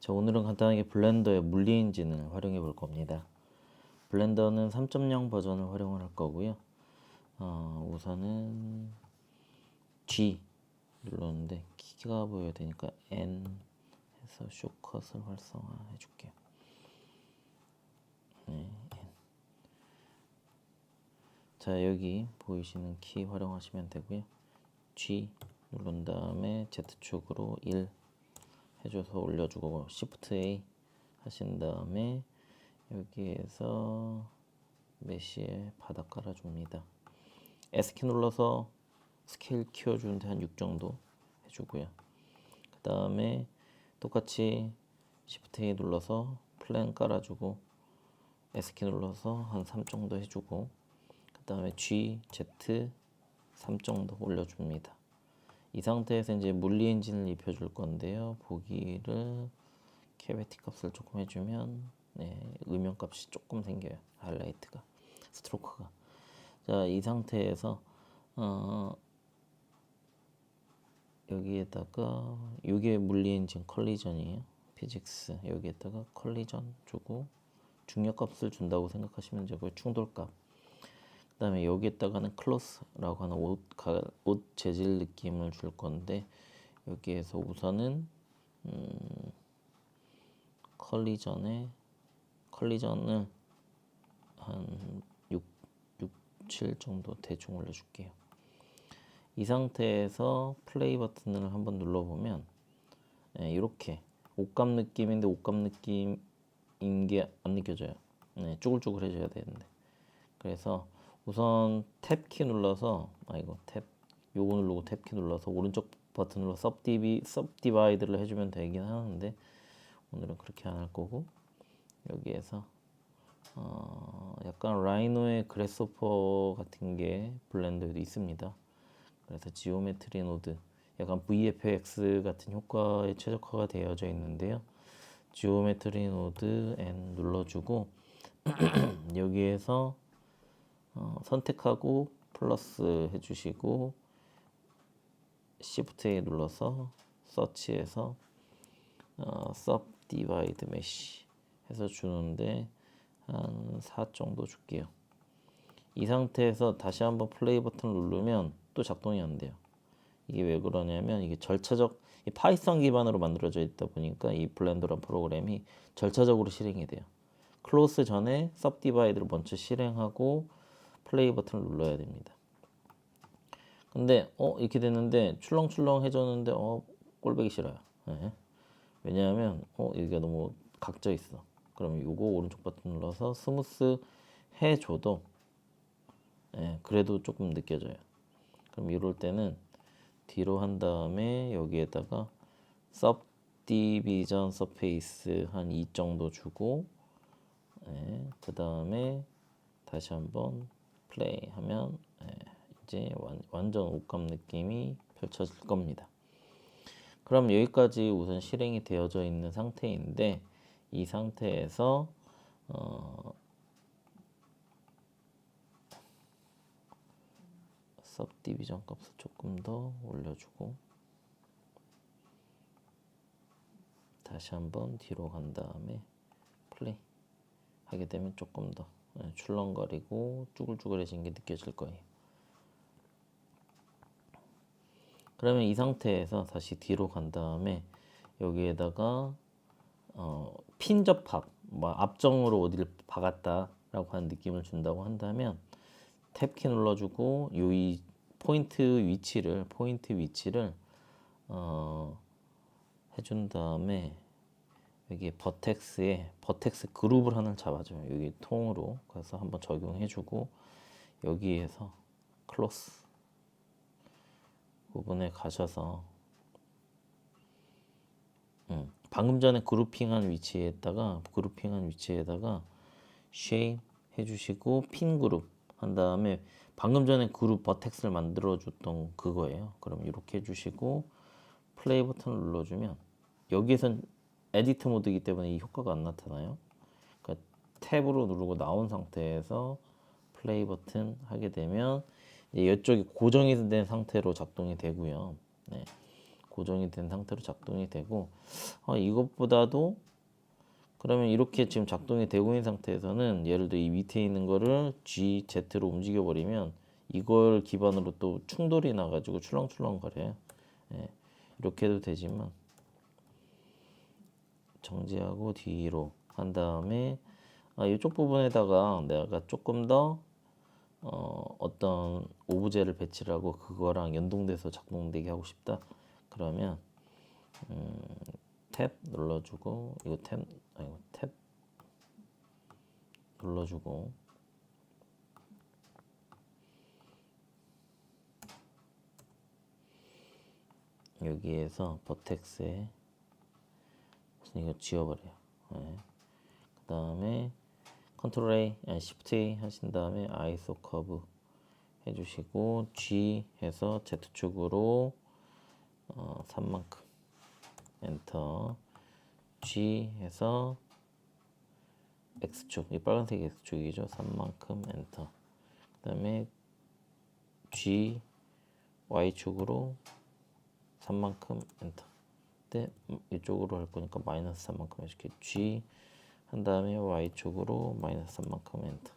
자, 오늘은 간단하게 블렌더의 물리 엔진을 활용해 볼 겁니다. 블렌더는 3.0 버전을 활용을 할 거고요. 우선은 G 눌렀는데 키가 보여야 되니까 N 해서 쇼컷을 활성화해 줄게요. 네, N. 자, 여기 보이시는 키 활용하시면 되고요. G 누른 다음에 Z축으로 1 해줘서 올려주고 Shift A 하신 다음에 여기에서 메시에 바닥 깔아줍니다. S키 눌러서 스케일 키워주는데 한 6 정도 해주고요. 그 다음에 똑같이 Shift A 눌러서 플랜 깔아주고 S키 눌러서 한 3 정도 해주고 그 다음에 G, Z 3 정도 올려줍니다. 이 상태에서 이제 물리 엔진을 입혀줄 건데요. 보기를 캐비티 값을 조금 해주면 음영 값이 조금 생겨요. 하이라이트가, 스트로크가. 자, 이 상태에서 여기에다가 이게 물리 엔진 컬리전이에요. 피직스 여기에다가 컬리전 주고 중력 값을 준다고 생각하시면 되고요. 충돌값. 그 다음에 여기에다가는 클로스라고 하는 옷 재질 느낌을 줄 건데 여기에서 우선은 컬리전을 한 6, 7 정도 대충 올려줄게요. 이 상태에서 플레이 버튼을 한번 눌러보면 이렇게 옷감 느낌인데 옷감 느낌인 게 안 느껴져요. 쭈글쭈글해져야 되는데. 그래서 우선 탭키 눌러서 요거 누르고 탭키 눌러서 오른쪽 버튼으로 섭디바이드를 해주면 되긴 하는데 오늘은 그렇게 안 할 거고 여기에서 약간 라이노의 그래스호퍼 같은 게 블렌더에도 있습니다. 그래서 지오메트리 노드 약간 VFX 같은 효과에 최적화가 되어져 있는데요. 지오메트리 노드 N 눌러주고 여기에서 선택하고 플러스 해주시고 Shift A 눌러서 서치해서 Subdivide Mesh 해서 주는데 한 4 정도 줄게요. 이 상태에서 다시 한번 플레이 버튼을 누르면 또 작동이 안 돼요. 이게 왜 그러냐면 이게 절차적 파이썬 기반으로 만들어져 있다 보니까 이 블렌더란 프로그램이 절차적으로 실행이 돼요. 클로스 전에 Subdivide를 먼저 실행하고 플레이 버튼을 눌러야 됩니다. 근데 이렇게 됐는데 출렁출렁해졌는데 꼴보기 싫어요. 왜냐하면 여기가 너무 각져 있어. 그럼 이거 오른쪽 버튼 눌러서 스무스 해줘도 그래도 조금 느껴져요. 그럼 이럴 때는 뒤로 한 다음에 여기에다가 Subdivision Surface 한 2 정도 주고 그 다음에 다시 한번 플레이 하면 이제 완전 옷감 느낌이 펼쳐질 겁니다. 그럼 여기까지 우선 실행이 되어져 있는 상태인데 이 상태에서 सब디비전 값을 조금 더 올려주고 다시 한번 뒤로 간 다음에 플레이 하게 되면 조금 더 출렁거리고 쭈글쭈글해진 게 느껴질 거예요. 그러면 이 상태에서 다시 뒤로 간 다음에 여기에다가 핀 접합, 앞정으로 어디를 박았다라고 하는 느낌을 준다고 한다면 탭키 눌러주고 이 포인트 위치를 해준 다음에 여기 버텍스 그룹을 하나 잡아줘요. 여기 통으로 그래서 한번 적용해주고 여기에서 클로스 부분에 가셔서 방금 전에 그룹핑한 위치에다가 쉐입 해주시고 핀 그룹 한 다음에 방금 전에 그룹 버텍스를 만들어 줬던 그거예요. 그럼 이렇게 해주시고 플레이 버튼을 눌러주면 여기에선 에디트 모드이기 때문에 이 효과가 안 나타나요. 그러니까 탭으로 누르고 나온 상태에서 플레이 버튼 하게 되면 이쪽이 고정이 된 상태로 작동이 되고요. 고정이 된 상태로 작동이 되고 이것보다도 그러면 이렇게 지금 작동이 되고 있는 상태에서는 예를 들어 이 밑에 있는 거를 G, Z로 움직여 버리면 이걸 기반으로 또 충돌이 나가지고 출렁출렁 거려요. 예, 이렇게 해도 되지만 정지하고 뒤로 한 다음에 이쪽 부분에다가 내가 조금 더 어떤 오브제를 배치를 하고 그거랑 연동돼서 작동되게 하고 싶다. 그러면 탭 눌러주고 이거 탭 눌러주고 여기에서 버텍스에 이거 지워버려요. 네. 그 다음에 컨트롤 A, Shift A 하신 다음에 ISO 커브 해주시고 G 해서 Z축으로 3만큼 엔터 G 해서 X축, 이 빨간색 X축이죠. 3만큼 엔터. 그 다음에 G Y축으로 3만큼 엔터. 때 이쪽으로 할 거니까 마이너스 3만큼 해줄게. G 한 다음에 Y축으로 마이너스 3만큼 엔터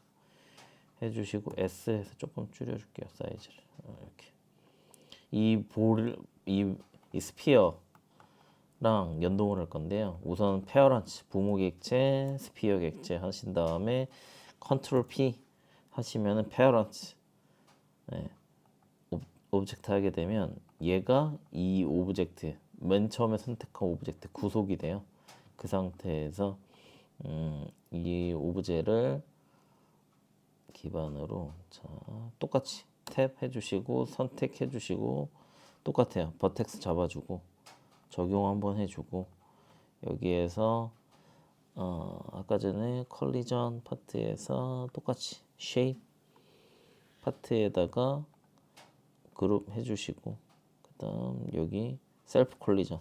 해주시고 S 해서 조금 줄여줄게요. 사이즈를 이렇게. 이 스피어랑 연동을 할 건데요. 우선 페어런츠 부모 객체, 스피어 객체 하신 다음에 컨트롤 P 하시면은 페어런츠 오브젝트 하게 되면 얘가 이 오브젝트 맨 처음에 선택한 오브젝트 구속이 돼요. 그 상태에서 이 오브제를 기반으로 똑같이 탭 해주시고 선택해주시고 똑같아요. 버텍스 잡아주고 적용 한번 해주고 여기에서 아까 전에 컬리전 파트에서 똑같이 쉐입 파트에다가 그룹 해주시고 그 다음 여기 셀프 컬리전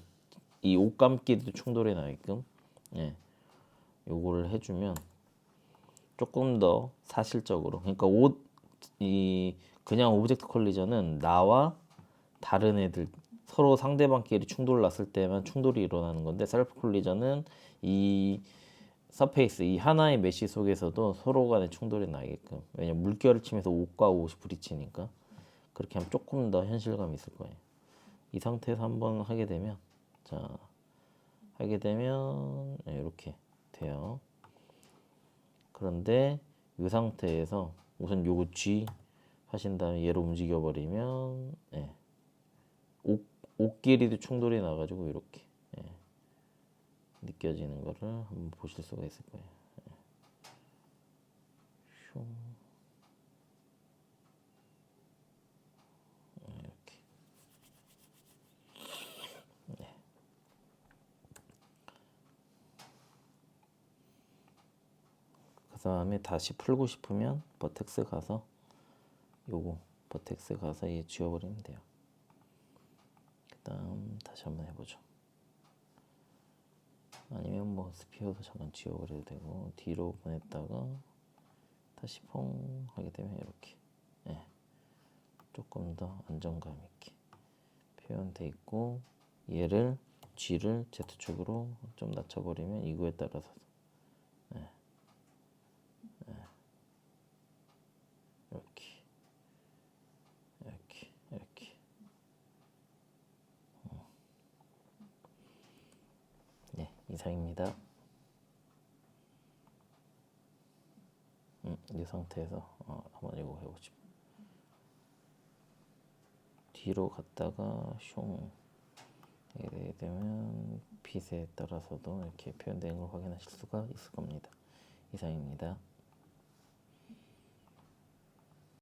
이 옷감기도 충돌이 나게끔 요거를 해주면 조금 더 사실적으로 그러니까 그냥 오브젝트 컬리전은 나와 다른 애들 서로 상대방끼리 충돌 났을 때만 충돌이 일어나는 건데 셀프 컬리전은 이 서페이스 이 하나의 메쉬 속에서도 서로 간에 충돌이 나게끔 왜냐면 물결을 치면서 옷과 옷이 부딪히니까 그렇게 하면 조금 더 현실감이 있을 거예요. 이 상태에서 한번 하게 되면 이렇게 돼요. 그런데 이 상태에서 우선 요거 G 하신 다음에 얘로 움직여 버리면 옷 길이도 충돌이 나가지고 이렇게 느껴지는 거를 한번 보실 수가 있을 거예요. 이렇게. 그 다음에 다시 풀고 싶으면 버텍스 가서 버텍스 가서 얘 지워버리면 돼요. 그 다음 다시 한번 해보죠. 아니면 뭐 스피어도 잠깐 지워버려도 되고 뒤로 보냈다가 다시 퐁 하게 되면 이렇게 조금 더 안정감 있게 표현돼 있고 얘를 G를 Z축으로 좀 낮춰버리면 이거에 따라서 이렇게 이상입니다. 이 상태에서 한번 이거 해보죠. 뒤로 갔다가 슝 이렇게 되면 빛에 따라서도 이렇게 표현되는 걸 확인하실 수가 있을 겁니다. 이상입니다.